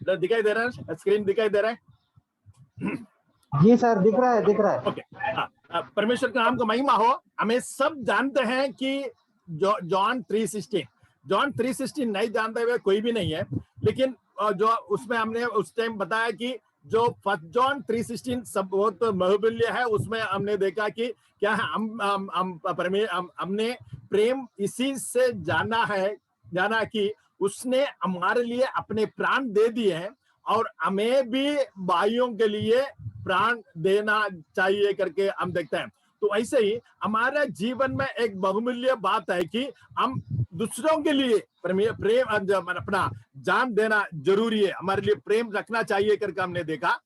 दिखाई दे रहा है, स्क्रीन दिखाई दे रहा है? जी सर, दिख रहा है, दिख रहा है। ओके, परमेश्वर का नाम को महिमा हो। हमें सब जानते हैं कि जॉन 3:16 नहीं जानते हुए कोई भी नहीं है, लेकिन जो उसमें हमने उस टाइम बताया कि जो 1 जॉन 3:16 सब बहुत बहुमूल्य है। उसमें हमने देखा कि क्या है, हमने प्रेम इसी से जाना कि उसने हमारे लिए अपने प्राण दे दिए हैं, और हमें भी भाइयों के लिए प्राण देना चाहिए करके हम देखते हैं। तो ऐसे ही हमारे जीवन में एक बहुमूल्य बात है कि हम दूसरों के लिए प्रेम अपना जान देना जरूरी है, हमारे लिए प्रेम रखना चाहिए करके हमने देखा।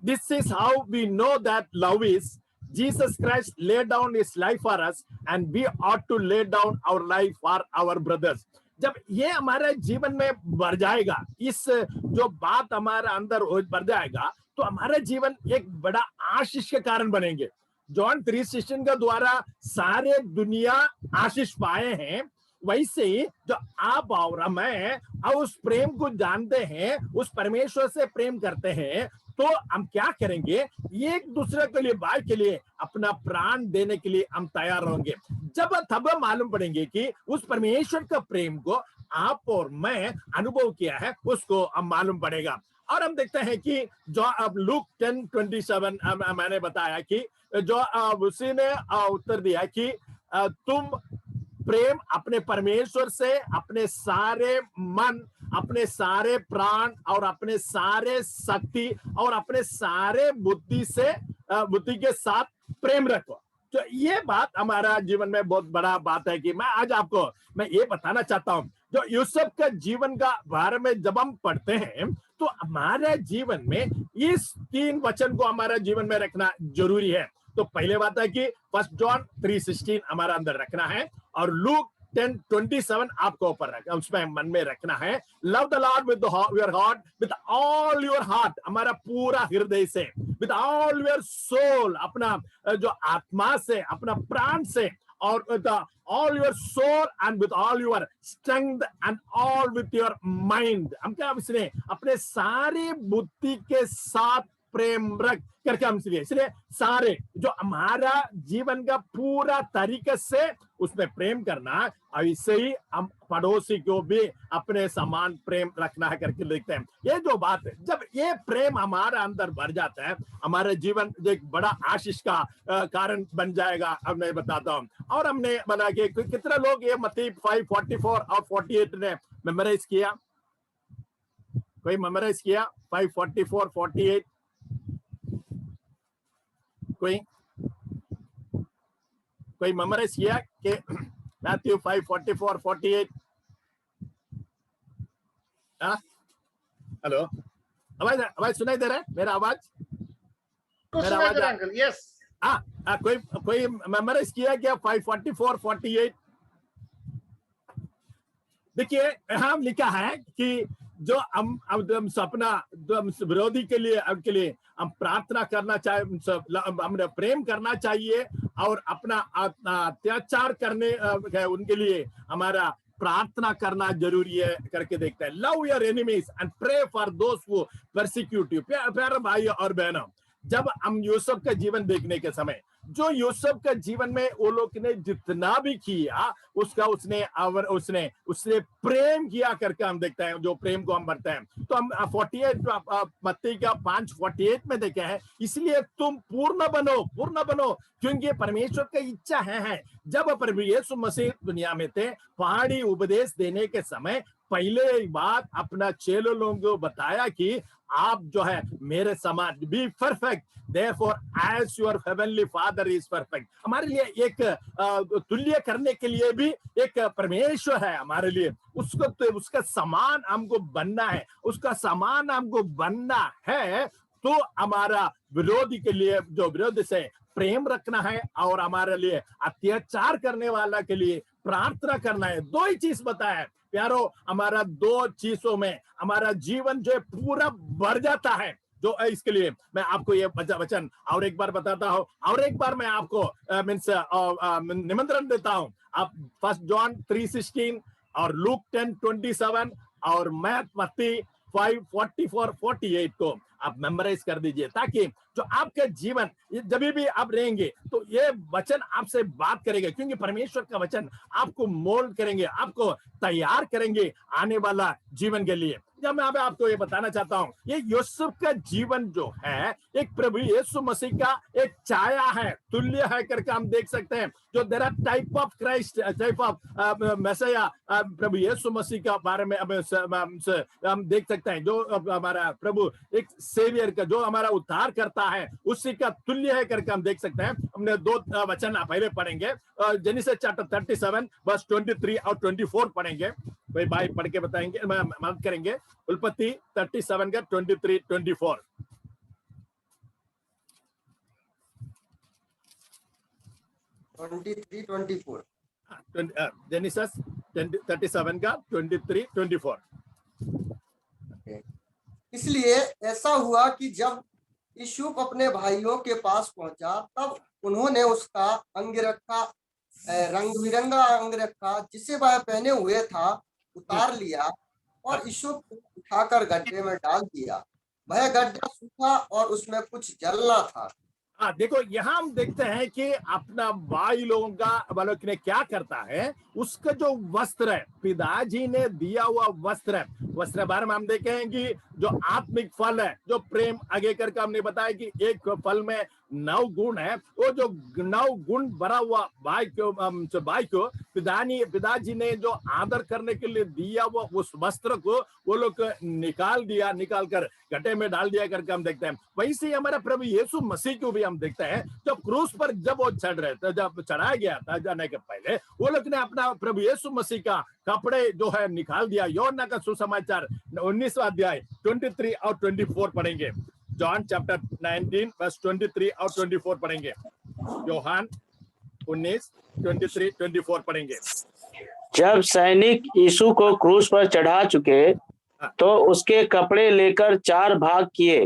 This is how we know that love is. Jesus Christ laid down his life for us, and we ought to lay down our life for our brothers. जब ये हमारे जीवन में बढ़ जाएगा, इस जो बात हमारे अंदर बढ़ जाएगा, तो हमारा जीवन एक बड़ा आशीष के कारण बनेंगे। जॉन 3:16 के द्वारा सारे दुनिया आशीष पाए हैं, वैसे ही जो आप और मैं उस प्रेम को जानते हैं, उस परमेश्वर से प्रेम करते हैं, तो हम क्या करेंगे, एक दूसरे के लिए, भाई के लिए अपना प्राण देने के लिए हम तैयार होंगे। जब तब मालूम पड़ेंगे कि उस परमेश्वर का प्रेम को आप और मैं अनुभव किया है, उसको हम मालूम पड़ेगा। और हम देखते हैं कि जो अब लूक 10:27 मैंने बताया कि जो उसी ने उत्तर दिया कि तुम प्रेम अपने परमेश्वर से अपने सारे मन, अपने सारे प्राण और अपने सारे शक्ति और अपने सारे बुद्धि के साथ प्रेम रखो। तो ये बात हमारा जीवन में बहुत बड़ा बात है कि मैं आज आपको ये बताना चाहता हूं। जो यूसुफ का जीवन का बारे में जब हम पढ़ते हैं, तो हमारे जीवन में इस 3 वचन को हमारा जीवन में रखना जरूरी है। तो पहले बात है कि 1 जॉन 3:16 हमारा अंदर रखना है, और लूक 10:27 आपको ऊपर रखना, उसमें मन में रखना है। Love the Lord with your heart, with all your heart, हमारा पूरा हृदय से, विद ऑल योर सोल, अपना जो आत्मा से, अपना प्राण से, और with all your soul and with all your strength and all with your mind. हम क्या इसने अपने सारी बुद्धि के साथ प्रेम रख करके हम इसलिए सारे जो हमारा जीवन का पूरा तरीके से उसमें प्रेम करना, ऐसे ही हम पड़ोसी को भी अपने समान प्रेम रखना है करके लिखते हैं। ये जो बात है, जब ये प्रेम हमारा अंदर बढ़ जाता है, हमारे जीवन एक बड़ा आशीष का कारण बन जाएगा। अब मैं बताता हूँ, और हमने बना के कितने लोग ये मत्ती 5:44 और 48 ने मेमोराइज किया? कोई मेमोराइज किया 5:44, 48? कोई मेमोराइज किया कि मैथ्यू 5:44, 48? हेलो, आवाज सुनाई दे रहा है? मेरा आवाज अंकल? यस। कोई मेमोराइज किया क्या 5:44, 48? देखिए, यहाँ लिखा है कि जो हम अपना विरोधी के लिए हम प्रार्थना करना चाहिए, हमें प्रेम करना चाहिए, और अपना अत्याचार करने उनके लिए हमारा प्रार्थना करना जरूरी है करके देखते हैं। Love your enemies and pray for those who persecute you. प्यारे भाई और बहनों, जब हम यूसुफ का जीवन देखने के समय, जो यूसुफ का जीवन में वो लोग ने जितना भी किया, उसने प्रेम किया करके हम देखते हैं, जो प्रेम को हम बढ़ते हैं। तो हम 48 मत्ती का 5:48 में देखे हैं, इसलिए तुम पूर्ण बनो क्योंकि परमेश्वर की इच्छा है। जब यीशु मसीह दुनिया में थे, पहाड़ी उपदेश देने के समय पहले बात अपना चेलों लोगों को बताया कि आप जो है मेरे समान, be perfect therefore as your heavenly father is perfect. हमारे लिए एक तुल्य करने के लिए भी एक परमेश्वर है हमारे लिए, उसका समान हमको बनना है, उसका समान हमको बनना है। तो हमारा विरोधी के लिए, जो विरोधी से प्रेम रखना है, और हमारे लिए अत्याचार करने वाला के लिए प्रार्थना करना है। 2 ही चीज बताया प्यारो, हमारा 2 चीजों में हमारा जीवन जो है पूरा बढ़ जाता है। जो इसके लिए मैं आपको ये वचन और एक बार बताता हूँ, और एक बार मैं आपको मीन्स निमंत्रण देता हूँ। आप 1 जॉन 3:16 और लूक 10:27 और मत्ती 5:44-48 को आप मेमोराइज कर दीजिए, ताकि जो आपका जीवन जब भी आप रहेंगे तो ये वचन आपसे बात करेंगे, क्योंकि परमेश्वर का वचन आपको मोल्ड करेंगे, आपको तैयार करेंगे आने वाला जीवन के लिए। जब मैं आपको ये बताना चाहता हूँ, ये यूसुफ का जीवन जो है एक प्रभु यीशु मसीह का एक छाया है, तुल्य है करके हम देख सकते हैं। जो there are type of Christ, type of Messiah, प्रभु यीशु मसीह का बारे में हम देख सकते हैं। जो हमारा प्रभु एक सेवियर का, जो हमारा उद्धार करता है, उसी का तुल्य है करके हम देख सकते हैं। हमने 2 वचन पहले पढ़ेंगे, जेनेसिस चैप्टर 37 वर्स 23 और 24 पढ़ेंगे। भाई भाई पढ़ के बताएंगे, मदद करेंगे। उत्पत्ति 37 का 23-24। जेनेसिस 37 का 23-24। इसलिए ऐसा हुआ कि जब यूसुफ अपने भाइयों के पास पहुंचा, तब उन्होंने उसका अंगरखा, रंग बिरंगा अंगरखा जिसे वह पहने हुए था, उतार लिया और यूसुफ को उठाकर गड्ढे में डाल दिया। वह गड्ढा सूखा और उसमें कुछ जलना था। देखो यहाँ हम देखते हैं कि अपना भाई लोगों का बालक ने क्या करता है, उसका जो वस्त्र है, पिताजी ने दिया हुआ वस्त्र है, वस्त्र बारे में हम देखें कि जो आत्मिक फल है, जो प्रेम आगे करके हमने बताया कि एक फल में 9 गुण है, वो जो 9 गुण भरा हुआ भाई को पिताजी ने जो आदर करने के लिए दिया वो उस वस्त्र को वो लोग निकाल कर गड्ढे में डाल दिया करके हम देखते हैं। वैसे ही हमारा प्रभु यीशु मसीह को भी हम देखते हैं, जब क्रूस पर जब वो चढ़ रहे थे, जब चढ़ाया गया था जाने के पहले, वो लोग ने अपना प्रभु यीशु मसीह का कपड़े जो है निकाल दिया। यूहन्ना का सुसमाचार 19वां अध्याय 23 और 24 पढ़ेंगे। जॉन चैप्टर 19 वर्स 23 और 24 पढ़ेंगे। यूहन्ना 19, 23, 24 पढ़ेंगे। जब सैनिक यीशु को क्रूस पर चढ़ा चुके तो उसके कपड़े लेकर 4 भाग किए,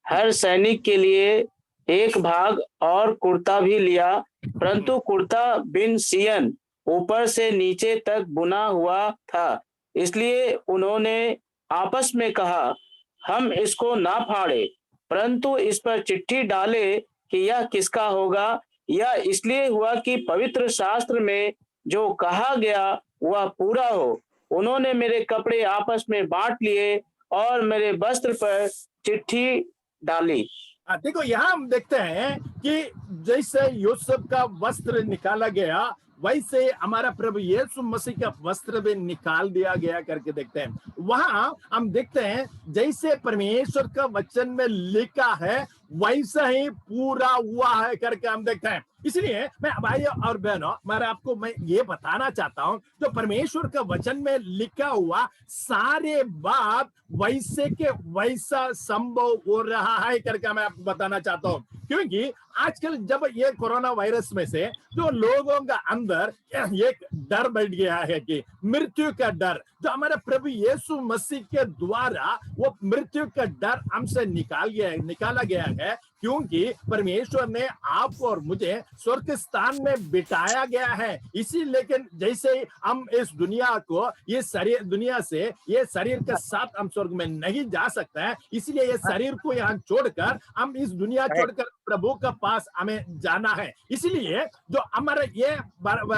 हर सैनिक के लिए एक भाग, और कुर्ता भी लिया, परंतु कुर्ता बिन सियन ऊपर से नीचे तक बुना हुआ था। इसलिए उन्होंने आपस में कहा, हम इसको ना फाड़े, परंतु इस पर चिट्ठी डाले कि यह किसका होगा। यह इसलिए हुआ कि पवित्र शास्त्र में जो कहा गया वह पूरा हो। उन्होंने मेरे कपड़े आपस में बांट लिए और मेरे वस्त्र पर चिट्ठी डाली। देखो यहाँ हम देखते हैं कि जैसे यूसुफ का वस्त्र निकाला गया, वैसे हमारा प्रभु यीशु मसीह का वस्त्र भी निकाल दिया गया करके देखते हैं। वहां हम देखते हैं जैसे परमेश्वर का वचन में लिखा है वैसा ही पूरा हुआ है करके हम देखते हैं। इसलिए मैं भाइयों और बहनों, मैं ये बताना चाहता हूं, जो परमेश्वर का वचन में लिखा हुआ सारे बात वैसे के वैसा संभव हो रहा है करके मैं आपको बताना चाहता हूं। क्योंकि आजकल जब ये कोरोना वायरस में से जो लोगों का अंदर एक डर बैठ गया है कि मृत्यु का डर, जो हमारे प्रभु यीशु मसीह के द्वारा वो मृत्यु का डर हमसे निकाला गया है, क्योंकि परमेश्वर ने आपको और मुझे स्वर्ग स्थान में बिठाया गया है। इसी लेकिन जैसे हम इस दुनिया को, ये शरीर दुनिया से ये शरीर के साथ हम स्वर्ग में नहीं जा सकते हैं, इसलिए ये शरीर को यहाँ छोड़कर हम इस दुनिया छोड़कर प्रभु के पास हमें जाना है। इसलिए जो हमारा ये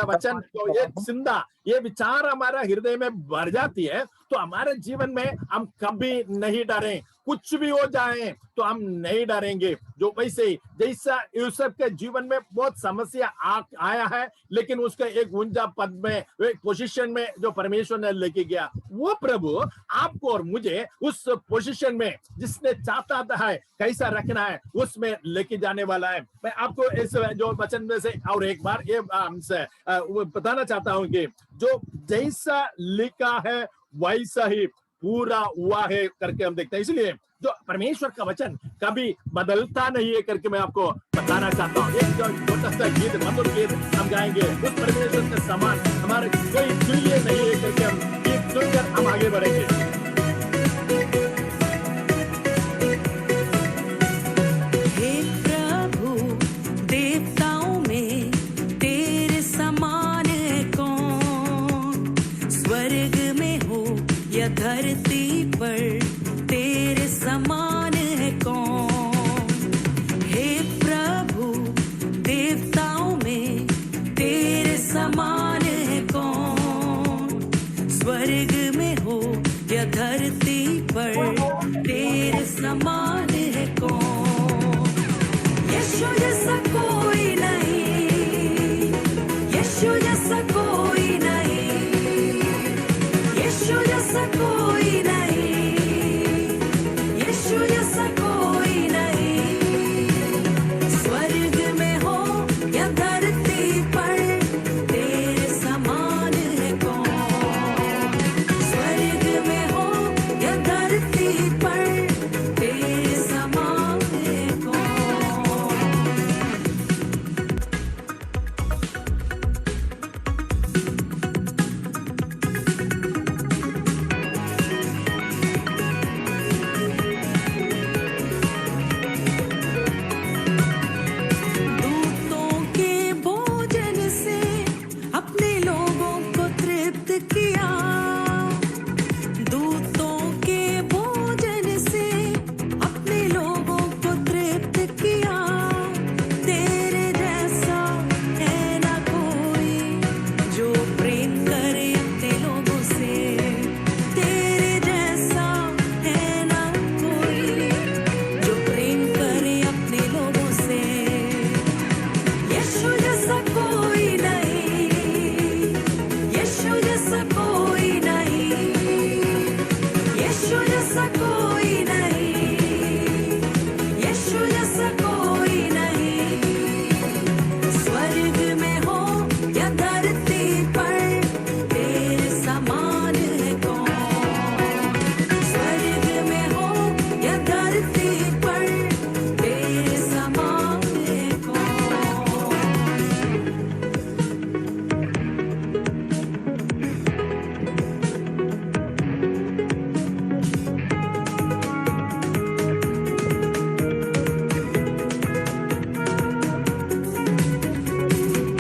वचन, तो ये चिंता, ये विचार हमारा हृदय में भर जाती है, तो हमारे जीवन में हम कभी नहीं डरें, कुछ भी हो जाए तो हम नहीं डरेंगे। जो वैसे जैसा यूसुफ के जीवन में बहुत समस्या आया है, लेकिन उसका एक ऊंचा पद में, एक पोजीशन में जो परमेश्वर ने लेके गया, वो प्रभु आपको और मुझे उस पोजीशन में जिसने चाहता है कैसा रखना है उसमें लेके जाने वाला है। मैं आपको इस जो वचन में से और एक बार ये हमसे बताना चाहता हूं कि जो जैसा लिखा है वैसा ही पूरा हुआ है करके हम देखते हैं। इसलिए जो परमेश्वर का वचन कभी बदलता नहीं है करके मैं आपको बताना चाहता हूँ। एक जो छोटा सा गीत, मधुर गीत हम गाएंगे, उस परमेश्वर के समान हमारे कोई तुल्य नहीं है करके हम गीत सुनकर हम आगे बढ़ेंगे। धरती पर तेरे समान है कौन। हे प्रभु देवताओं में तेरे समान है कौन। स्वर्ग में हो या धरती पर तेरे समान है कौन। यीशु जैसा कोई नहीं, यीशु जैसा कोई नहीं, यीशु जैसा कोई नहीं, यीशु जैसा कोई नहीं। स्वर्ग में हो या धरती पर तेरे समान है कौन। स्वर्ग में हो या धरती पर तेरे समान है कौन। दूतों के भोजन से अपने लोगों को तृप्त किया। दूतों के भोजन से अपने लोगों को तृप्त किया। तेरे जैसा है ना कोई जो प्रेम करे अपने लोगों से। तेरे जैसा है ना कोई जो प्रेम करे अपने लोगों से। यीशु जैसा कोई नहीं, यीशु जैसा कोई नहीं, यीशु जैसा कोई नहीं, यीशु जैसा कोई नहीं। स्वर्ग में हो या धरती पर तेरे समान है कौन। स्वर्ग में हो या धरती पर तेरे समान है कौन।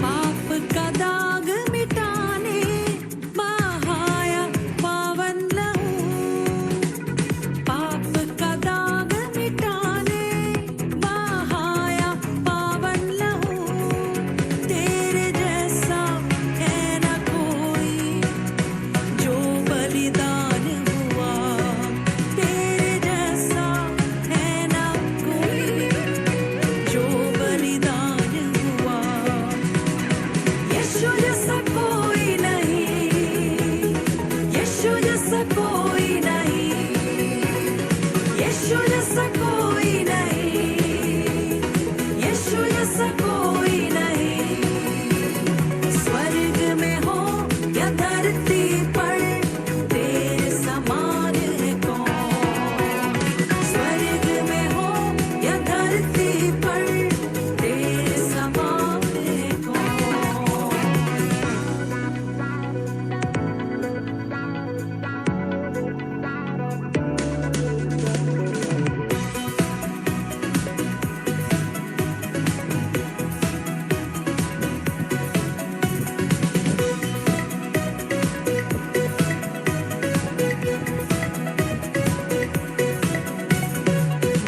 पाप का दाग मिटाने बहाया पावन लहू। पाप का दाग मिटाने बहाया पावन लहू। तेरे जैसा है ना कोई जो बलिदान हुआ। तेरे जैसा है ना कोई जो बलिदान हुआ। यीशु जैसा कोई नहीं, यीशु जैसा कोई नहीं, यीशु जैसा कोई नहीं, यीशु जैसा कोई नहीं। स्वर्ग में हो या धरती पर तेरे समान है कौन। स्वर्ग में हो या धरती पर तेरे समान है कौन।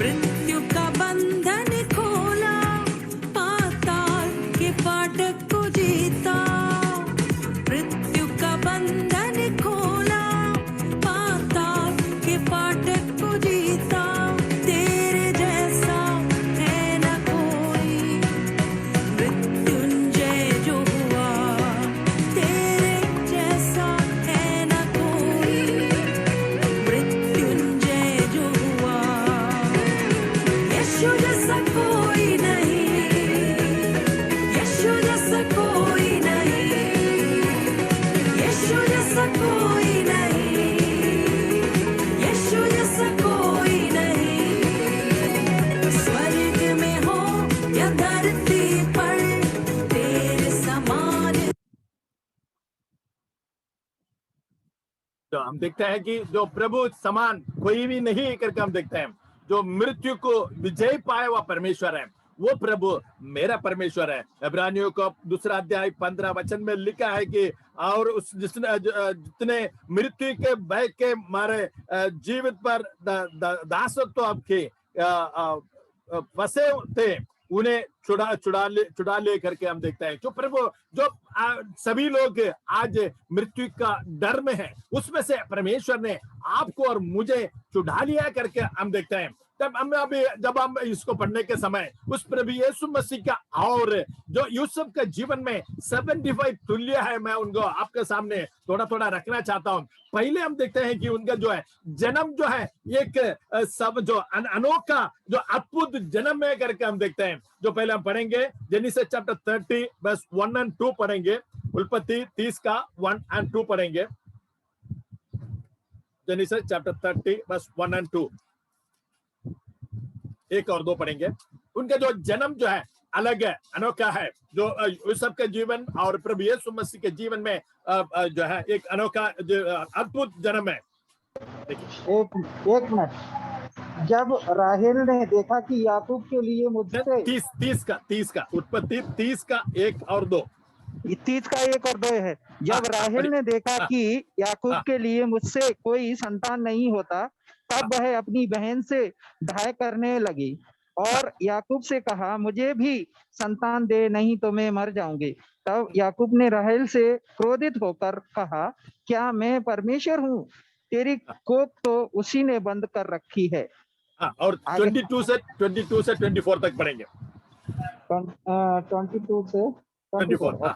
मृत्यु का बंधन खोला, पाताल के फाटक को जीता। मृत्यु का बंधन खोला, पाताल के फाटक को जीता। तेरे जैसा है ना कोई मृत्युंजय जो हुआ। तेरे जैसा है ना कोई मृत्युंजय जो हुआ। यीशु जैसा कोई नहीं, यीशु जैसा कोई नहीं, यीशु जैसा कोई नहीं, यीशु जैसा कोई नहीं। स्वर्ग में हो या धरती पर तेरे समान। तो हम देखते हैं कि जो प्रभु समान कोई भी नहीं करके हम देखते हैं। जो मृत्यु को विजय पाया हुआ परमेश्वर है, वो प्रभु मेरा परमेश्वर है। इब्रानियों को 2 अध्याय 15 वचन में लिखा है कि और उस जितने मृत्यु के भय के मारे जीवित पर दासत्व आपके फंसे थे, उन्हें छुड़ा ले करके हम देखते हैं। जो प्रभु जो सभी लोग आज मृत्यु का डर में है, उसमें से परमेश्वर ने आपको और मुझे छुड़ा लिया करके हम देखते हैं। तब हम अभी जब हम इसको पढ़ने के समय उस प्रभु यीशु मसीह का और जो यूसुफ के जीवन में 75 तुल्य है, मैं उनको आपके सामने थोड़ा थोड़ा रखना चाहता हूं। पहले हम देखते हैं कि उनका जो है जन्म जो है एक सब जो अनोखा जो अद्भुत जन्म है करके हम देखते हैं। जो पहले हम पढ़ेंगे जेनेसिस चैप्टर 30 वर्स 1 और 2 पढ़ेंगे। उत्पत्ति 30 का 1 और 2 पढ़ेंगे। जेनेसिस चैप्टर 30 वर्स 1 और 2, 1 और 2 पढ़ेंगे। उनका जो जन्म जो है अलग है, अनोखा है, जो यूसुफ के जीवन और प्रभु यीशु मसीह के जीवन में जो है एक अनोखा अद्भुत जन्म है। एक मिनट। जब राहेल ने देखा कि याकूब के लिए मुझसे 30 का उत्पत्ति 30 का 1 और 2, 30 का 1 और 2 है। जब राहेल ने देखा कि याकूब के लिए मुझसे कोई संतान नहीं होता, तब वह अपनी बहन से ढाई करने लगी और याकूब से कहा, मुझे भी संतान दे, नहीं तो मैं मर जाऊंगी। तब याकूब ने राहेल से क्रोधित होकर कहा, क्या मैं परमेश्वर हूँ? तेरी कोख तो उसी ने बंद कर रखी है। और 22 से 24 तक पढ़ेंगे। 22 से 24।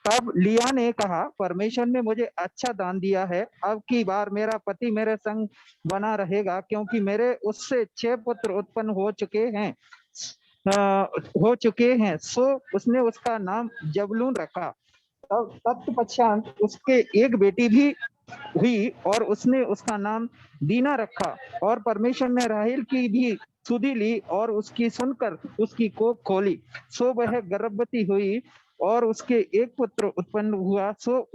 तब लिया ने कहा, परमेश्वर ने मुझे अच्छा दान दिया है। अब की बार मेरा पति मेरे संग बना रहेगा, क्योंकि मेरे उससे 6 पुत्र उत्पन्न हो चुके हैं। सो उसने उसका नाम जबूलून रखा। तब तत्पश्चात उसके एक बेटी भी हुई और उसने उसका नाम दीना रखा। और परमेश्वर ने राहेल की भी सुधि ली और उसकी सुनकर उसकी कोख खोली। सो वह गर्भवती हुई और उसके एक पुत्र उत्पन्न हुआ। सो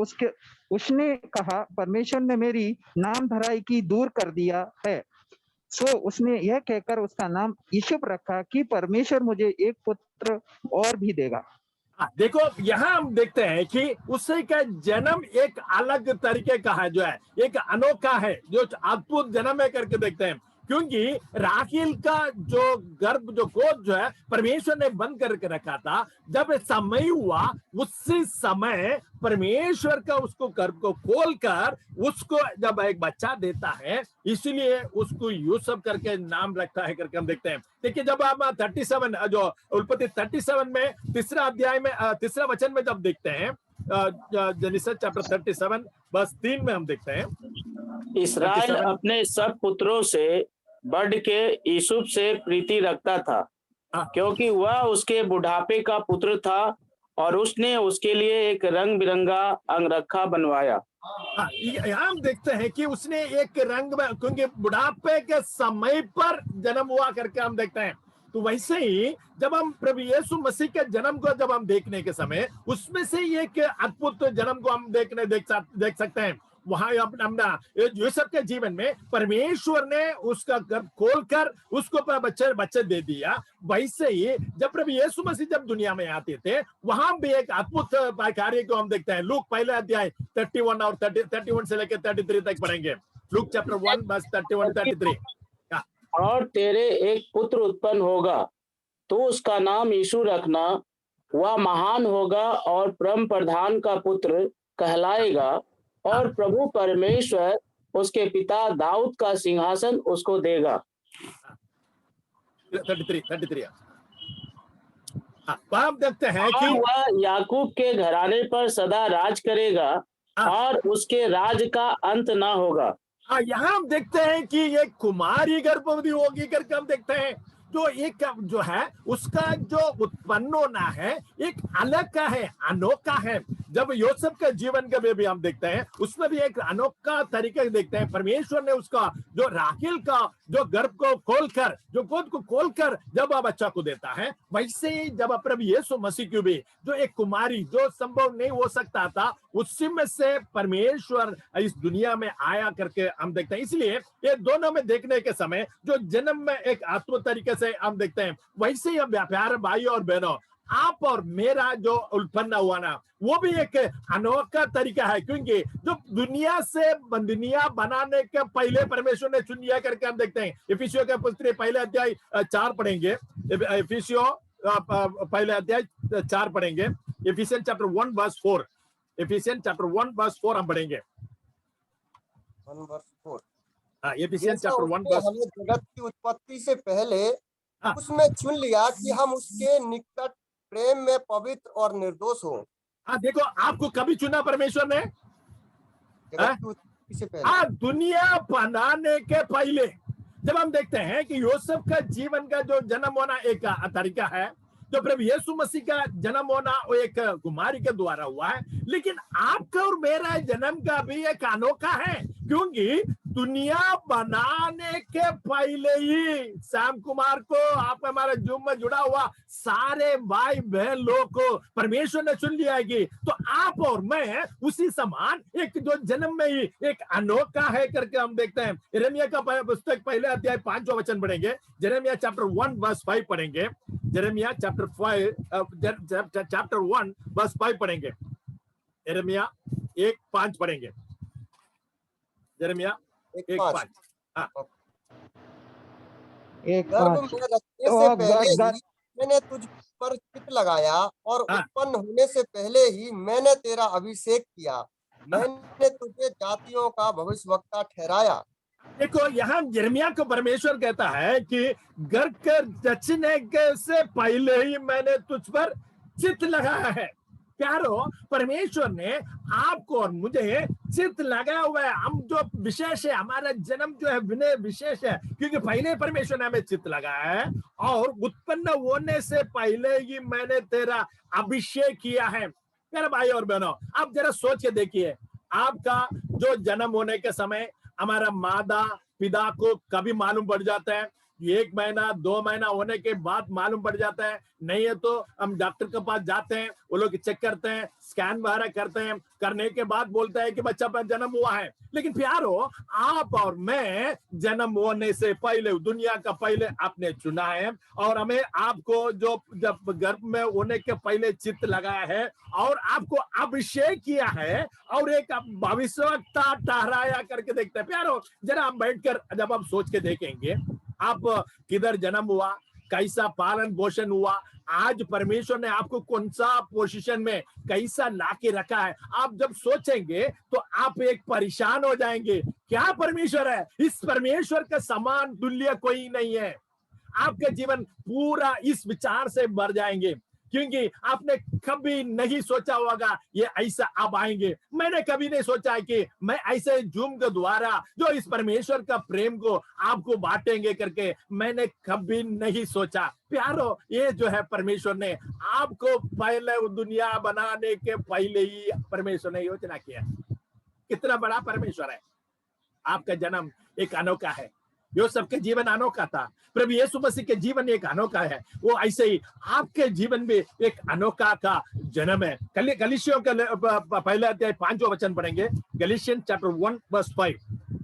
उसने कहा, परमेश्वर ने मेरी नाम धराई की दूर कर दिया है। सो उसने यह कहकर उसका नाम यूसुफ रखा कि परमेश्वर मुझे एक पुत्र और भी देगा। देखो यहाँ हम देखते हैं कि उससे का जन्म एक अलग तरीके का है, जो है एक अनोखा है, जो अद्भुत जन्म है करके देखते हैं। क्योंकि राहेल का जो गर्भ जो गोद जो है परमेश्वर ने बंद करके रखा था। जब समय हुआ उसी समय परमेश्वर का उसको गर्भ को खोलकर उसको जब एक बच्चा देता है, इसलिए उसको यूसुफ करके नाम रखता है करके हम देखते हैं। देखिए जब हम 37 जो उत्पत्ति 37 में 3 अध्याय में 3 वचन में जब देखते हैं, जेनेसिस चैप्टर 37 वर्स 3 में हम देखते हैं, इस्राएल अपने सब पुत्रों से बढ़ के यूसुफ से प्रीति रखता था, क्योंकि वह उसके बुढ़ापे का पुत्र था और उसने उसके लिए एक रंग बिरंगा अंगरखा बनवाया। यहाँ हम देखते हैं कि उसने एक रंग में, क्योंकि बुढ़ापे के समय पर जन्म हुआ करके हम देखते हैं। तो वैसे ही जब हम प्रभु यीशु मसीह के जन्म को जब हम देखने के समय उसमें से एक अद्भुत जन्म को हम देख सकते हैं। वहां अपना यूसुफ के जीवन में परमेश्वर ने उसका गर्भ खोलकर उसको बच्चे दे दिया। वैसे ही जब प्रभु यीशु मसीह जब दुनिया में आते थे, वहां भी एक अद्भुत कार्य को हम देखते हैं। लूक पहले अध्याय 31 और 31 से लेकर 33 तक पढ़ेंगे। Luke chapter 1 verse 31-33। और तेरे एक पुत्र उत्पन्न होगा, तो उसका नाम यीशु रखना। वह महान होगा और परम प्रधान का पुत्र कहलाएगा, और प्रभु परमेश्वर उसके पिता दाऊद का सिंहासन उसको देगा। 33 आप देखते हैं कि वह याकूब के घराने पर सदा राज करेगा और उसके राज का अंत ना होगा। यहाँ हम देखते हैं कि ये कुमारी गर्भवती होगी करके हम देखते हैं। जो एक जो है उसका जो उत्पन्न होना है एक अलग का है, अनोखा है। जब यूसुफ के जीवन के में भी हम देखते हैं, उसमें भी एक अनोखा तरीका देखते हैं। परमेश्वर ने उसका जो राहेल का जो गर्भ को खोलकर, जो गोद को खोलकर जब बच्चा को देता है, वैसे ही जब प्रभु यीशु मसीह की भी जो एक कुमारी, जो संभव नहीं हो सकता था, उसी में से परमेश्वर इस दुनिया में आया करके हम देखते हैं। इसलिए ये दोनों में देखने के समय जो जन्म में एक आत्म तरीके से हम देखते हैं, वैसे ही हम प्यारे भाई और बहनों, आप और मेरा जो उत्पन्न हुआ ना, वो भी एक अनोखा तरीका है, क्योंकि जो दुनिया बनाने के पहले परमेश्वर ने चुन लिया करके हम देखते हैं। इफिसियों के पुस्तक पहले अध्याय 4 पढ़ेंगे, इफिसियों पहले अध्याय 4 पढ़ेंगे, Ephesian chapter 1 verse 4, Ephesian chapter 1 verse 4 हम पढ़ेंगे। 1 वर्स 4। हाँ, इफिसियन जैसा चैप्टर 1 उसने वर्स, हमें जगत की उत्पत्ति से पहले हाँ। उसमें चुन लिया कि हम उसके निकट प्रेम में पवित्र और निर्दोष हो। हाँ, देखो आपको कभी चुना परमेश्वर ने? जगत की उत्पत्ति से पहले। हाँ, दुनिया बनाने के पहले। जब हम देखते हैं कि यूसुफ का जीवन का जो जन्म होना एक तरीका है, जो प्रभु यीशु मसीह का जन्म होना वो एक कुमारी के द्वारा हुआ है, लेकिन आपका और मेरा जन्म का भी एक अनोखा है, क्योंकि दुनिया बनाने के पहले ही श्याम कुमार को, आप हमारे जूम में जुड़ा हुआ सारे भाई बहन लोग को परमेश्वर ने चुन लिया है कि तो आप और मैं उसी समान एक जो जन्म में ही एक अनोखा है करके हम देखते हैं। यिर्मयाह का पुस्तक पहले अध्याय 5 वचन पढ़ेंगे, यिर्मयाह चैप्टर 1 वर्स 5 पढ़ेंगे, यिर्मयाह चैप्टर 1 वर्स 5 पढ़ेंगे, यिर्मयाह 1:5 पढ़ेंगे, यिर्मयाह 1:5। हाँ, 1:5। गर्भ में रखने से पहले ही मैंने तुझ पर चित्त लगाया और हाँ। उत्पन्न होने से पहले ही मैंने तेरा अभिषेक किया। मैंने तुझे जातियों का भविष्यवक्ता ठहराया। देखो यहाँ यिर्मयाह को परमेश्वर कहता है कि गर्भ कर रचने के से पहले ही मैंने तुझ पर चित्त लगाया है। प्यारो, परमेश्वर ने आपको और मुझे चित्त लगाया हुआ है। हम जो विशेष है, हमारा जन्म जो है विनय विशेष है, क्योंकि पहले परमेश्वर ने हमें चित्त लगाया है और उत्पन्न होने से पहले ही मैंने तेरा अभिषेक किया है। मेरे भाई और बहनों, आप जरा सोच के देखिए, आपका जो जन्म होने के समय हमारा माता पिता को कभी मालूम पड़ जाता है, 1 महीना 2 महीना होने के बाद मालूम पड़ जाता है, नहीं है तो हम डॉक्टर के पास जाते हैं, वो लोग चेक करते हैं, स्कैन वगैरह करते हैं, करने के बाद बोलता है कि बच्चा पर जन्म हुआ है। लेकिन प्यारो, आप और मैं जन्म होने से पहले, दुनिया का पहले आपने चुना है और हमें आपको जो जब गर्भ में होने के पहले चित्त लगाया है और आपको अभिषेक किया है और एक भविष्यवक्ता ठहराया करके देखते हैं। प्यारो, जरा आप बैठकर जब आप सोच के देखेंगे, आप किधर जन्म हुआ, कैसा पालन पोषण हुआ, आज परमेश्वर ने आपको कौन सा पोजीशन में कैसा लाके रखा है, आप जब सोचेंगे तो आप एक परेशान हो जाएंगे। क्या परमेश्वर है, इस परमेश्वर के समान तुल्य कोई नहीं है। आपका जीवन पूरा इस विचार से भर जाएंगे, क्योंकि आपने कभी नहीं सोचा होगा ये ऐसा आप आएंगे। मैंने कभी नहीं सोचा है कि मैं ऐसे जूम के द्वारा जो इस परमेश्वर का प्रेम को आपको बांटेंगे करके, मैंने कभी नहीं सोचा। प्यारो, ये जो है परमेश्वर ने आपको पहले दुनिया बनाने के पहले ही परमेश्वर ने योजना किया। कितना बड़ा परमेश्वर है। आपका जन्म एक अनोखा है, यूसुफ के जीवन अनोखा था, प्रभु यीशु मसीह के जीवन एक अनोखा है, वो ऐसे ही आपके जीवन में एक अनोखा का जन्म है। गलीशियों का पहले अध्याय 5 वचन पढ़ेंगे, गलीशियन चैप्टर 1 वर्स 5,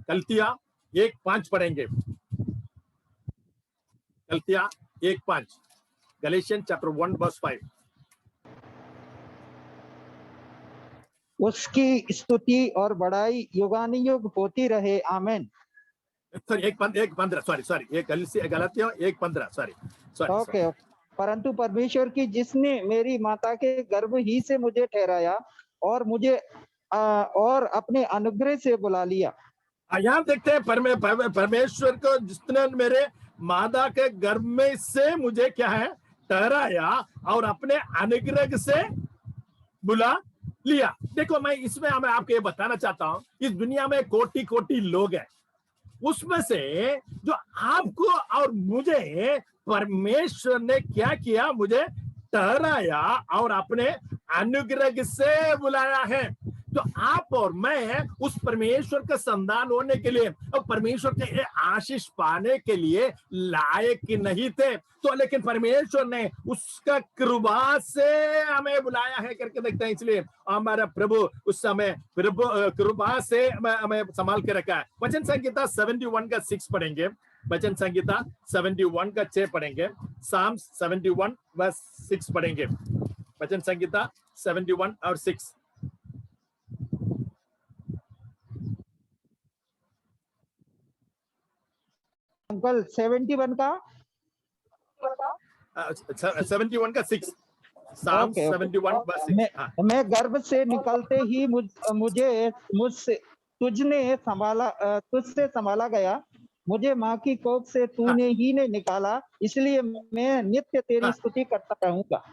गलतियां 1:5 पढ़ेंगे, गलतियां 1:5, गलीशियन चैप्टर 1 वर्स 5। उसकी स्तुति और बड़ाई युगानुयुग होती रहे, आमीन। सॉरी 1:15 सॉरी ये गलतियां 1:15 सॉरी। ओके। परंतु परमेश्वर की जिसने मेरी माता के गर्भ ही से मुझे ठहराया और मुझे और अपने अनुग्रह से बुला लिया। यहाँ देखते हैं परमेश्वर को जिसने मेरे माता के गर्भ में से मुझे क्या है ठहराया और अपने अनुग्रह से बुला लिया। देखो, मैं इसमें मैं आपको ये बताना चाहता हूँ, इस दुनिया में कोटि कोटि लोग हैं, उसमें से जो आपको और मुझे परमेश्वर ने क्या किया, मुझे ठहराया और अपने अनुग्रह से बुलाया है। तो आप और मैं उस परमेश्वर का संतान होने के लिए और परमेश्वर के आशीष पाने के लिए लायक नहीं थे, तो लेकिन परमेश्वर ने उसका कृपा से हमें बुलाया है करके देखते हैं। इसलिए हमारा प्रभु उस समय प्रभु कृपा से हमें संभाल के रखा है। वचन संहिता 71 का 6 पढ़ेंगे। वचन संहिता 71 का 6 पढ़ेंगे। साम्स 71 वर्स 6 पढ़ेंगे। वचन संहिता 71 और 6। अंकल 71 का 71 का 6। साम ओके, 71 वर्स 6। मैं गर्भ से निकलते ही मुझसे तुझसे संभाला गया, मुझे माँ की कोख से तूने ही ने निकाला, इसलिए मैं नित्य तेरी स्तुति करता रहूंगा।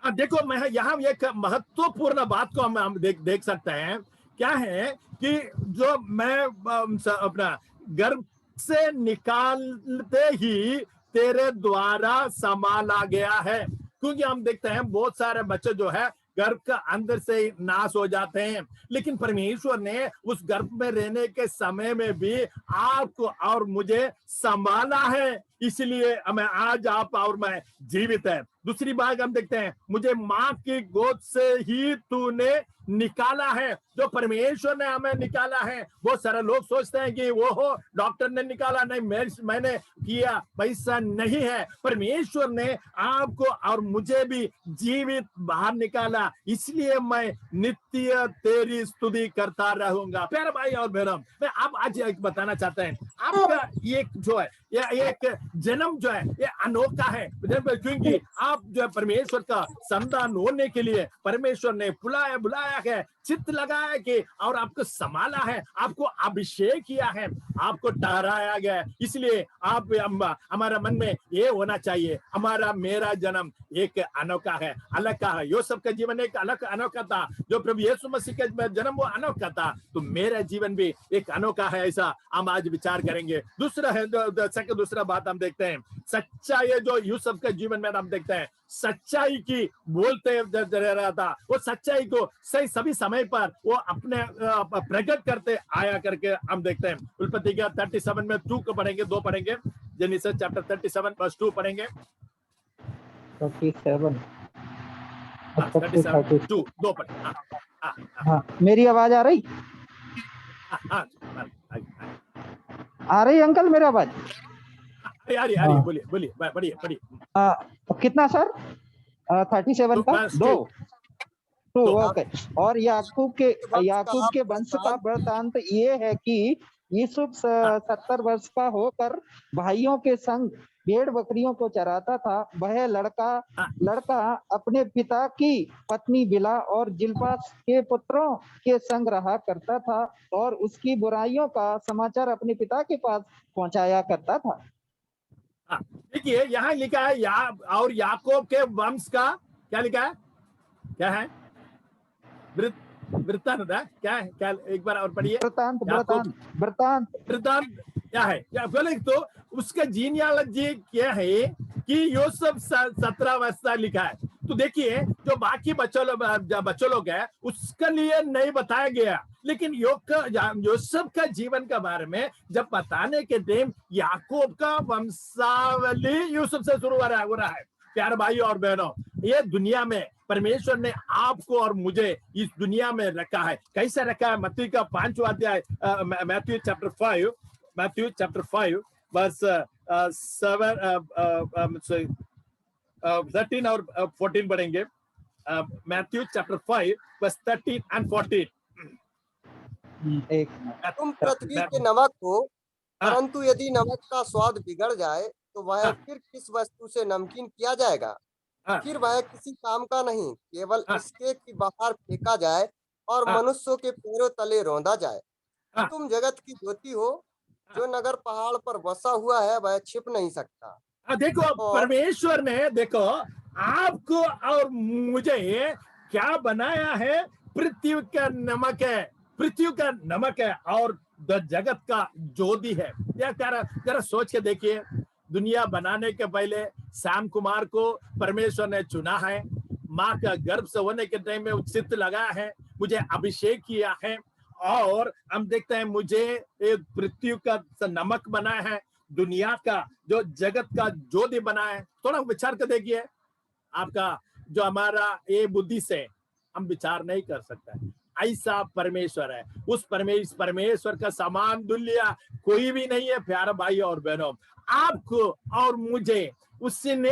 देखो, मैं यहाँ एक महत्वपूर्ण बात को हम देख सकते हैं। क्या है कि जो मैं अपना गर्भ से निकालते ही तेरे द्वारा संभाला गया है। क्योंकि हम देखते हैं बहुत सारे बच्चे जो है गर्भ का अंदर से ही नाश हो जाते हैं, लेकिन परमेश्वर ने उस गर्भ में रहने के समय में भी आपको और मुझे संभाला है, इसलिए हमें आज आप और मैं जीवित है। दूसरी बात हम देखते हैं, मुझे माँ की गोद से ही तूने निकाला है। जो परमेश्वर ने हमें निकाला है, बहुत सारे लोग सोचते हैं कि वो हो डॉक्टर ने निकाला, नहीं मैंने किया, पैसा नहीं है। परमेश्वर ने आपको और मुझे भी जीवित बाहर निकाला, इसलिए मैं नित्य तेरी स्तुति करता रहूंगा। प्यारे भाई और बहनों, मैं आप आज एक बताना चाहते हैं, आपका ये जो है ये एक जन्म जो है ये अनोखा है, क्योंकि आप जो है परमेश्वर का संतान होने के लिए परमेश्वर ने बुलाया है, चित्त लगाया कि और आपको संभाला है, आपको अभिषेक किया है, आपको ठहराया गया है। इसलिए आप हमारा मन में ये होना चाहिए, हमारा मेरा जन्म एक अनोखा है, अलग का है। यूसुफ का जीवन एक अलग अनोखा था, जो प्रभु यीशु मसीह का जन्म वो अनोखा था, तो मेरा जीवन भी एक अनोखा है, ऐसा हम आज विचार करेंगे। दूसरा है दूसरा बात हम देखते हैं, सच्चाई जो यूसुफ के जीवन में हम देखते हैं, सच्चाई की बोलते रहा था, वो सच्चाई को सही सभी समय पर वो अपने प्रकट करते आया करके हम देखते हैं। उत्पत्ति का 37 में 2 को पढ़ेंगे, 2 पढ़ेंगे। जेनेसिस चैप्टर 37 वर्स 2 पढ़ेंगे। 37 2 पढ़। हाँ, मेरी आवाज आ रही? आ रही अंकल मेरी आवाज? आ रही, बोलिए बढ़िए। कितना सर? 37 का 2 ओके। और याकूब के वंश का वृत्तांत ये है कि यूसुफ 70 वर्ष का होकर भाइयों के संग भेड़ बकरियों को चराता था। वह लड़का अपने पिता की पत्नी बिला और जिल्पा के पुत्रों के संग रहा करता था और उसकी बुराइयों का समाचार अपने पिता के पास पहुंचाया करता था। देखिए यहाँ लिखा है और याकूब के वंश का क्या लिखा है? क्या है? वृत्तांत क्या है? क्या एक बार और पढ़िए। वृत्तांत क्या है? तो उसका जीनियालॉजी क्या है कि यूसुफ 17 वर्ष लिखा है। तो देखिए जो बाकी बच्चों लोग है उसके लिए नहीं बताया गया, लेकिन यूसुफ का जीवन के बारे में जब बताने के टाइम याकूब का वंशावली यूसुफ से शुरू हो रहा है। प्यारे भाई और बहनों, ये दुनिया में परमेश्वर ने आपको और मुझे इस दुनिया में रखा है। कैसे रखा है? मत्ती का 5वां अध्याय, मैथ्यू चैप्टर 5 वर्स 13 और 14 पढ़ेंगे। Matthew chapter 5 verse 13 and 14। तुम पृथ्वी के नमक हो, परंतु यदि नमक का स्वाद बिगड़ जाए तो वह फिर किस वस्तु से नमकीन किया जाएगा? फिर वह किसी काम का नहीं, केवल इसके कि बाहर फेंका जाए और मनुष्यों के पैरों तले रौंदा जाए। तुम जगत की ज्योति हो, जो नगर पहाड़ पर बसा हुआ है वह छिप नहीं सकता। देखो परमेश्वर ने देखो आपको और मुझे क्या बनाया है? पृथ्वी का नमक है, पृथ्वी का नमक है और जगत का ज्योति है। या जरा सोच के देखिए, दुनिया बनाने के पहले श्याम कुमार को परमेश्वर ने चुना है, माँ का गर्भ से होने के टाइम में चित्त लगा है, मुझे अभिषेक किया है, और हम देखते हैं मुझे एक पृथ्वी का नमक बना है, दुनिया का जो जगत का ज्योति बना है। थोड़ा विचार कर देखिए, आपका जो हमारा ये बुद्धि से हम विचार नहीं कर सकते, ऐसा परमेश्वर है। उस परमेश्वर का समान तुल्य कोई भी नहीं है। प्यारे भाई और बहनों, आपको और मुझे उसने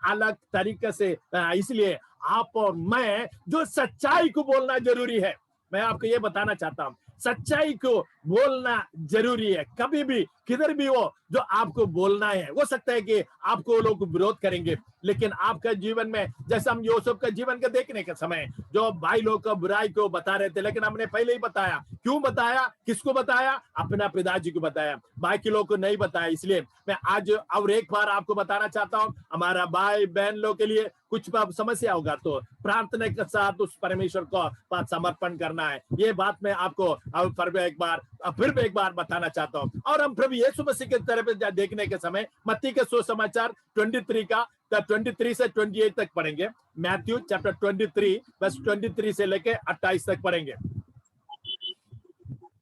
अलग तरीके से, इसलिए आप और मैं जो सच्चाई को बोलना जरूरी है। मैं आपको ये बताना चाहता हूं, सच्चाई को बोलना जरूरी है। कभी भी किधर भी हो, जो आपको बोलना है, हो सकता है कि आपको लोग विरोध करेंगे, लेकिन आपका जीवन में, जैसे हम यूसुफ का जीवन का देखने के समय जो भाई लोग को बुराई को बता रहे थे, लेकिन हमने पहले ही बताया। क्यों बताया, किसको बताया? अपना पिताजी को बताया, बाकी लोग को नहीं बताया। इसलिए मैं आज और एक बार आपको बताना चाहता हूं, हमारा भाई बहन लोग के लिए कुछ समस्या होगा तो प्रार्थना के साथ उस परमेश्वर को समर्पण करना है। ये बात मैं आपको फिर एक बार बताना चाहता हूँ। और हम प्रभु यीशु मसीह की तरफ देखने के समय मत्ती के सुसमाचार 23 का 23 से 28 तक पढ़ेंगे। मैथ्यू चैप्टर 23 बस 23 से लेके 28 तक पढ़ेंगे।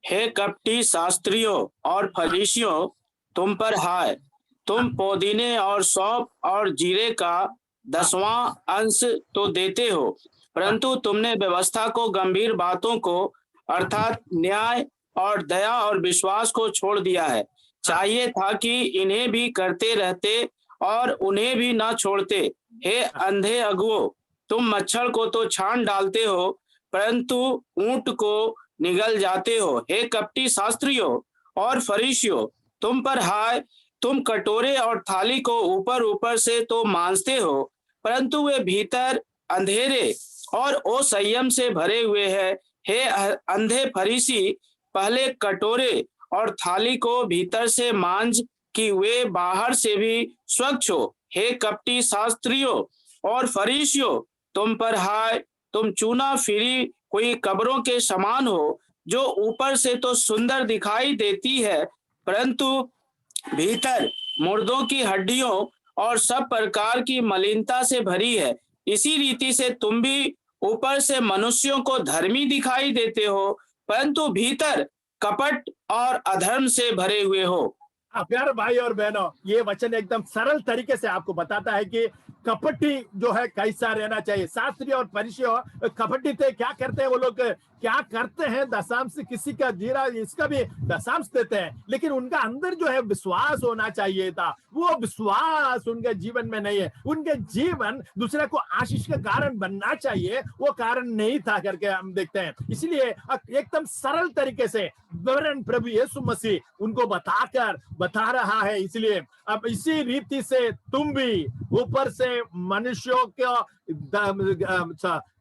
हे कपटी शास्त्रियों और फरीसियों, तुम पर हाय, तुम पुदीने और सौंफ और जीरे का 10वां अंश तो देते हो, परंतु तुमने व्यवस्था को, गंभीर बातों को अर्थात न्याय और दया और विश्वास को छोड़ दिया है। चाहिए था कि इन्हें भी करते रहते और उन्हें भी ना छोड़ते। हे अंधे अगुओं, तुम मच्छर को तो छान डालते हो, परंतु ऊंट को निगल जाते हो। हे कपटी शास्त्रियों और फरीसियों, तुम पर हाय, तुम कटोरे और थाली को ऊपर ऊपर से तो मांजते हो, परंतु वे भीतर अंधेरे और असंयम से भरे हुए हैं। हे अंधे फरीसी, पहले कटोरे और थाली को भीतर से मांज कि वे बाहर से भी स्वच्छ हो। हे कपटी शास्त्रियों और फरीसियों, तुम पर हाय, तुम चूना फिरी हुई कब्रों के समान हो, जो ऊपर से तो सुंदर दिखाई देती है, परंतु भीतर मुर्दों की हड्डियों और सब प्रकार की मलिनता से भरी है। इसी रीति से तुम भी ऊपर से मनुष्यों को धर्मी दिखाई देते हो, परंतु भीतर कपट और अधर्म से भरे हुए हो। प्यारे भाई और बहनों, ये वचन एकदम सरल तरीके से आपको बताता है कि कपटी जो है कैसा रहना चाहिए। शास्त्री और फरीसी कपटी थे, क्या करते हैं वो लोग, क्या करते हैं, दशांश किसी का जीरा इसका भी दशांश देते हैं, लेकिन उनका अंदर जो है विश्वास होना चाहिए था। वो विश्वास उनके जीवन में नहीं है। उनके जीवन दूसरे को आशीष का कारण बनना चाहिए, वो कारण नहीं था करके हम देखते हैं। इसलिए एकदम सरल तरीके से प्रभु यीशु मसीह उनको बता रहा है। इसलिए अब इसी रीति से तुम भी ऊपर से मनुष्यों को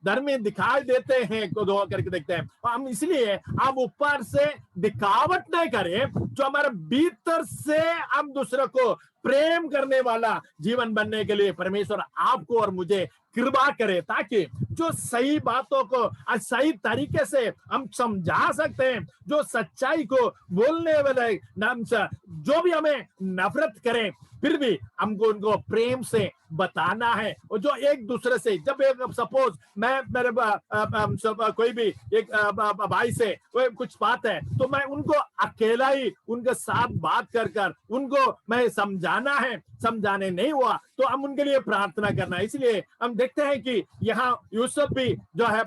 धर्मी दिखाई देते हैं को करके देखते हैं। हम इसलिए हम ऊपर से दिखावट नहीं करें, जो हमारे भीतर से हम दूसरों को प्रेम करने वाला जीवन बनने के लिए परमेश्वर आपको और मुझे कृपा करे, ताकि जो सही बातों को सही तरीके से हम समझा सकते हैं, जो सच्चाई को बोलने वाले नाम से जो भी हमें नफरत करें, फिर भी हमको उनको प्रेम से बताना है। और जो एक दूसरे से, जब एक सपोज मैं मेरे कोई भी एक भाई से कुछ बात है, तो मैं उनको अकेला ही उनके साथ बात कर उनको मैं समझाना है, समझाने नहीं हुआ तो हम उनके लिए प्रार्थना करना है। इसलिए हम देखते हैं कि यहाँ यूसुफ भी जो है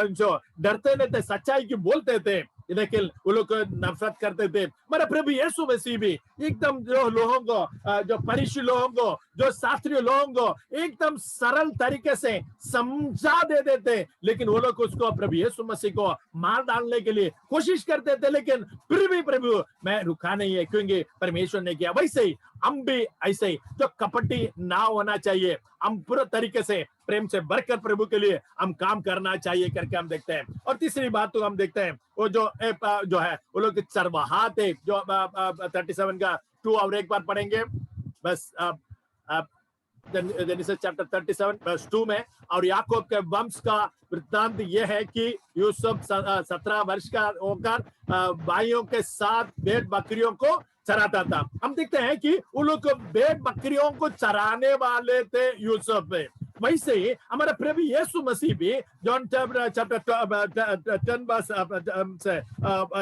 जो डरते नहीं थे, सच्चाई की बोलते थे, लेकिन वो लोग नफरत करते थे। मेरे प्रभु यीशु मसीह भी एकदम जो लोगों को, जो फरीसी लोगों को, जो शास्त्रीय लोगों को एकदम सरल तरीके से समझा दे देते, लेकिन वो लोग उसको प्रभु यीशु मसीह को मार डालने के लिए कोशिश करते थे, लेकिन फिर भी प्रभु मैं रुका नहीं है, क्योंकि परमेश्वर ने किया। वैसे ही हम भी ऐसे ही जो कपटी ना होना चाहिए, हम पूरे तरीके से प्रेम से भरकर प्रभु के लिए हम काम करना चाहिए करके हम देखते हैं। और तीसरी बात तो हम देखते हैं, वो जो है वो लोग चरवाहा थे, जो 37 का 2 और एक बार पढ़ेंगे बस जेनेसिस चैप्टर 37 वर्स 2 में। और याकूब के वंश का वृत्तांत यह है कि यूसुफ 17 वर्ष का होकर भाइयों के साथ भेड़ बकरियों को चराता था। हम देखते हैं कि उन लोग भेड़ बकरियों को चराने वाले थे यूसुफ। वैसे ही हमारा प्रभु यीशु मसीह भी जॉन चैप्टर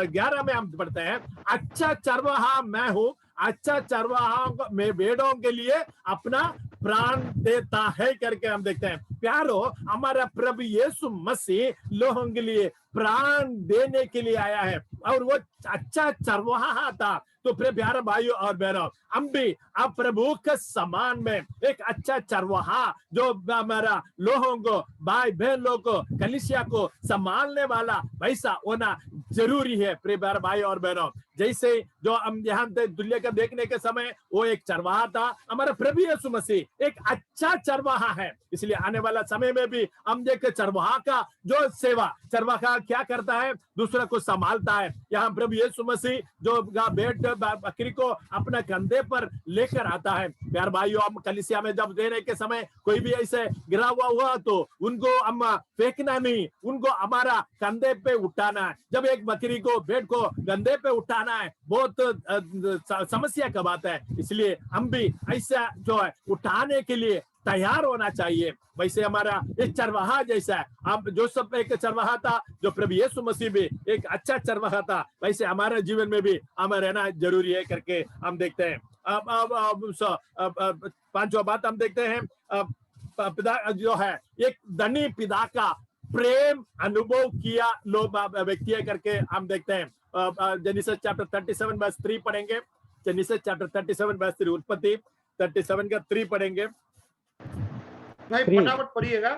11 में हम पढ़ते हैं, अच्छा चरवाहा मैं हूँ, अच्छा चरवाहा में भेड़ों के लिए अपना प्राण देता है करके हम देखते हैं। प्यारो, हमारा प्रभु यीशु मसीह लोगों के लिए प्राण देने के लिए आया है और वो अच्छा चरवाहा था। तो प्यारे भाइयों और बहनों, हम भी अब प्रभु के समान में एक अच्छा चरवाहा जो हमारा लोगों को, भाई बहन लोगों को, कलीसिया को संभालने वाला वैसा होना जरूरी है। प्यारे भाई और बहनों, जैसे जो हम यहाँ दुनिया का देखने के समय वो एक चरवाहा था, हमारा प्रभु यीशु मसीह एक अच्छा चरवाहा है। इसलिए आने वाला समय में भी हम देखें चरवाहा का जो सेवा, चरवाहा क्या करता है, दूसरे को संभालता है। यहाँ प्रभु यीशु मसीह जो भेड़ बकरी को अपने कंधे पर लेकर आता है। प्यार भाइयों, हम कलीसिया में जब देने के समय कोई भी ऐसे गिरा हुआ तो उनको हम फेंकना नहीं, उनको हमारा कंधे पे उठाना है। जब एक बकरी को, भेड़ को कंधे पे उठाना है, बहुत समस्या का बात है। इसलिए हम भी ऐसा जो है उठाने के लिए तैयार होना चाहिए। वैसे हमारा एक चरवाहा जैसा है, अब जो सब एक चरवाहा था, जो प्रभु यीशु मसीह भी एक अच्छा चरवाहा था, वैसे हमारे जीवन में भी हमें रहना जरूरी है करके हम देखते हैं। अब पांचवा बात हम देखते हैं, पिता जो है एक धनी पिता का प्रेम अनुभव किया लोग व्यक्ति है करके हम देखते हैं। जेनेसिस चैप्टर 37 वर्स 3 पढ़ेंगे। जेनेसिस चैप्टर 37 वर्स 3, उत्पत्ति 37 का 3 पढ़ेंगे। फटाफट पढ़िएगा।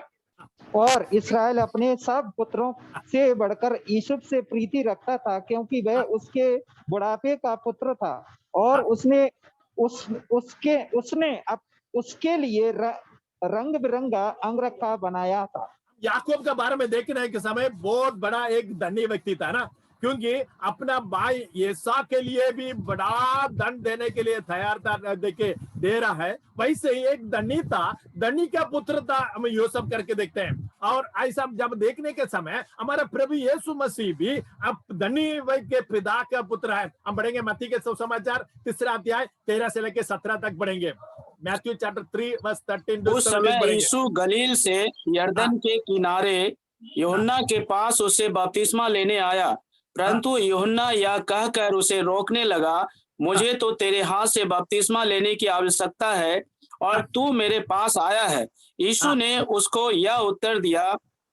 और इस्राएल अपने सब पुत्रों से बढ़कर यूसुफ से प्रीति रखता था, क्योंकि वह उसके बुढ़ापे का पुत्र था और उसने उसके लिए रंग बिरंगा अंगरखा बनाया था। याकूब के बारे में देखने के समय बहुत बड़ा एक धनी व्यक्ति था ना, क्योंकि अपना भाई येसा के लिए भी बड़ा दंड देने के लिए तैयार था, दे रहा है। वैसे ही एक धनी था, धनी का पुत्र था, हम यो सब करके देखते हैं। और ऐसा जब देखने के समय हमारा प्रभु यीशु मसीह भी अब धनी के पिता का पुत्र है। हम पढ़ेंगे मत्ती के सुसमाचार 3 अध्याय 13 से लेकर 17 तक पढ़ेंगे। Matthew chapter 3 verse 13। उस समय यीशु गलील से यरदन के किनारे यूहन्ना के पास उसे बपतिस्मा लेने आया, परंतु यूहन्ना यह कहकर उसे रोकने लगा, मुझे तो तेरे हाथ से बपतिस्मा लेने की आवश्यकता है और तू मेरे पास आया है। यीशु ने उसको यह उत्तर दिया,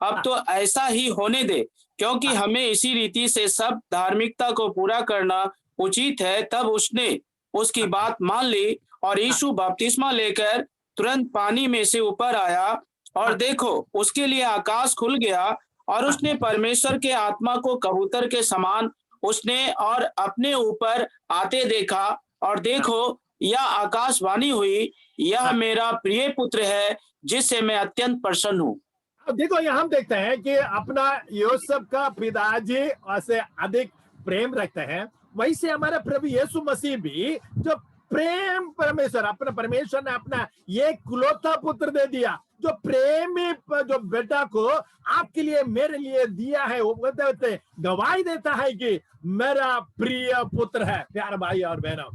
अब तो ऐसा ही होने दे, क्योंकि हमें इसी रीति से सब धार्मिकता को पूरा करना उचित है। तब उसने उसकी बात मान ली और यीशु बपतिस्मा लेकर तुरंत पानी में से ऊपर आया और देखो उसके लिए आकाश खुल गया और उसने परमेश्वर के आत्मा को कबूतर के समान उसने और अपने ऊपर आते देखा और देखो यह आकाशवाणी हुई, यह मेरा प्रिय पुत्र है जिससे मैं अत्यंत प्रसन्न हूँ। देखो यहाँ हम देखते हैं कि अपना यूसुफ का पिताजी से अधिक प्रेम रखते हैं, वैसे हमारा प्रभु यीशु मसीह भी जो प्रेम परमेश्वर, अपना परमेश्वर ने अपना ये कुलौता पुत्र दे दिया, जो प्रेमी जो बेटा को आपके लिए मेरे लिए दिया है, वो कहते गवाही देता है कि मेरा प्रिय पुत्र है। प्यारे भाई और बहनों,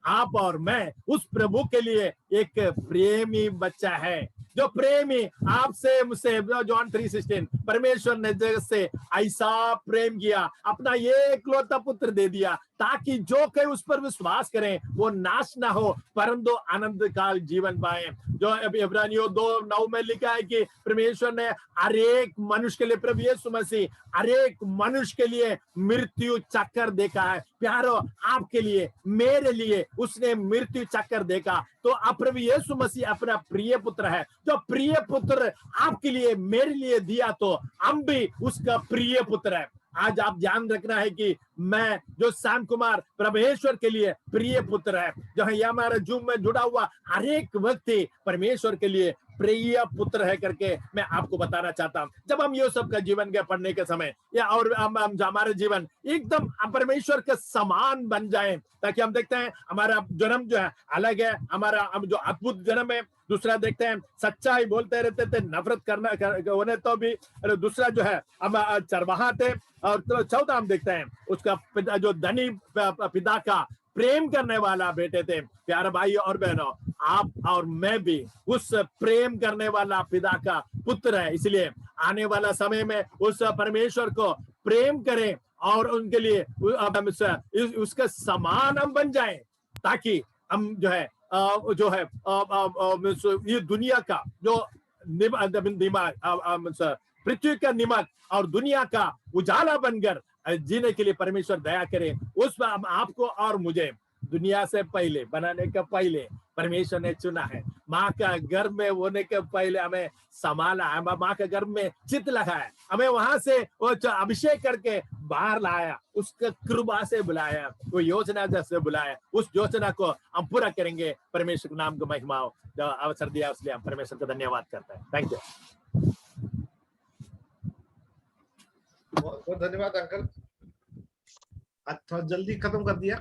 आप और मैं उस प्रभु के लिए एक प्रेमी बच्चा है, जो प्रेमी आपसे मुझसे, जॉन 3:16, परमेश्वर ने जगत से ऐसा प्रेम किया, अपना ये इकलौता पुत्र दे दिया, ताकि जो कोई उस पर विश्वास करें वो नाश ना हो परंतु आनंद काल जीवन पाए। जो इब्रानियों 2:9 में लिखा है कि परमेश्वर ने हर एक मनुष्य के लिए, प्रभु यीशु मसीह हर एक मनुष्य के लिए मृत्यु चक्कर देखा है। प्यारो, आपके लिए, मेरे लिए उसने मृत्यु चक्कर देखा। तो अब प्रभु यीशु मसीह अपना प्रिय पुत्र है, जो प्रिय पुत्र आपके लिए मेरे लिए दिया, तो हम भी उसका प्रिय पुत्र है। आज आप ध्यान रखना है कि मैं जो श्याम कुमार परमेश्वर के लिए प्रिय पुत्र है, जो है हमारा जूम में जुड़ा हुआ हर एक व्यक्ति परमेश्वर के लिए प्रिय पुत्र है करके मैं आपको बताना चाहता हूं। जब हम ये सब का जीवन के पढ़ने के समय या और हम हमारे जीवन एकदम परमेश्वर के समान बन जाए, ताकि हम देखते हैं हमारा जन्म जो है अलग है, हमारा हम जो अद्भुत जन्म है। दूसरा देखते हैं सच्चाई बोलते रहते थे, नफरत करना होने तो भी। दूसरा जो है हम चरवाहा थे। और चौथा हम देखते हैं उसका पिता, जो धनी पिता का प्रेम करने वाला बेटे थे। प्यारे भाई और बहनों, आप और मैं भी उस प्रेम करने वाला पिता का पुत्र है। इसलिए आने वाला समय में उस परमेश्वर को प्रेम करें और उनके लिए उसके समान हम बन जाएं, ताकि हम जो है ये दुनिया का जो पृथ्वी का नमक और दुनिया का उजाला बनकर जीने के लिए परमेश्वर दया करे। उस आपको और मुझे दुनिया से पहले बनाने के पहले परमेश्वर ने चुना है। माँ का गर्भ में होने के पहले हमें संभाला है, माँ के गर्भ में चित लगाया, हमें वहां से वो अभिषेक करके बाहर लाया, उसके कृपा से बुलाया, वो योजना जैसे बुलाया, उस योजना को हम पूरा करेंगे। परमेश्वर के नाम को महिमा हो। जो अवसर दिया उसलिए हम परमेश्वर को धन्यवाद करते हैं। Thank you. बहुत बहुत धन्यवाद अंकल, आज थोड़ा जल्दी खत्म कर दिया।